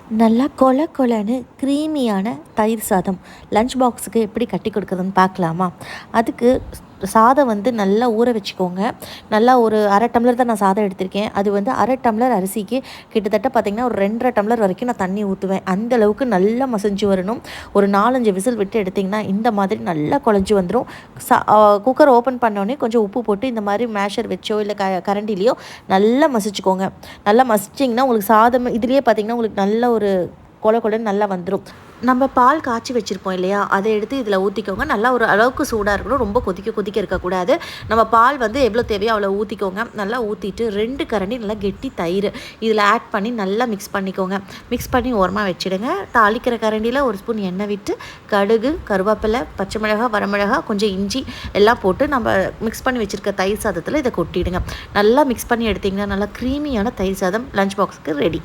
நல்லா கொல கொலன்னு க்ரீமியான தயிர் சாதம் லஞ்ச் பாக்ஸுக்கு எப்படி கட்டி கொடுக்குறதுன்னு பார்க்கலாமா? அதுக்கு சாதம் வந்து நல்லா ஊற வச்சுக்கோங்க. நல்லா ஒரு 1/2 டம்ளர் தான் நான் சாதம் எடுத்திருக்கேன். அது வந்து 1/2 டம்ளர் அரிசிக்கு கிட்டத்தட்ட பார்த்திங்கன்னா ஒரு 2 1/2 டம்ளர் வரைக்கும் நான் தண்ணி ஊற்றுவேன். அந்தளவுக்கு நல்லா மசிஞ்சு வரணும். ஒரு 4 5 விசில் விட்டு எடுத்திங்கன்னா இந்த மாதிரி நல்லா குழஞ்சி வந்துடும். குக்கர் ஓப்பன் பண்ணோடனே கொஞ்சம் உப்பு போட்டு இந்த மாதிரி மேஷர் வச்சோ இல்லை கரண்டிலையோ நல்லா மசிச்சுக்கோங்க. நல்லா மசிச்சிங்கன்னா உங்களுக்கு சாதம் இதுலேயே பார்த்திங்கன்னா உங்களுக்கு நல்ல ஒரு கொல கொலன்னு நல்லா வந்துடும். நம்ம பால் காய்ச்சி வச்சுருப்போம் இல்லையா, அதை எடுத்து இதில் ஊற்றிக்கோங்க. நல்லா ஒரு அளவுக்கு சூடாக இருக்கணும், ரொம்ப கொதிக்க இருக்கக்கூடாது. நம்ம பால் வந்து எவ்வளோ தேவையோ அவ்வளோ ஊற்றிக்கோங்க. நல்லா ஊற்றிட்டு 2 கரண்டி நல்லா கெட்டி தயிர் இதில் ஆட் பண்ணி நல்லா மிக்ஸ் பண்ணிக்கோங்க. மிக்ஸ் பண்ணி ஓரமாக வச்சுடுங்க. தாளிக்கிற கரண்டியில் 1 ஸ்பூன் எண்ணெய் விட்டு கடுகு, கருவேப்பிலை, பச்சை மிளகாய், வரமிளகாய், கொஞ்சம் இஞ்சி எல்லாம் போட்டு நம்ம மிக்ஸ் பண்ணி வச்சுருக்க தயிர் சாதத்தில் இதை கொட்டிடுங்க. நல்லா மிக்ஸ் பண்ணி எடுத்திங்கன்னா நல்லா க்ரீமியான தயிர் சாதம் லஞ்ச் பாக்ஸுக்கு ரெடி.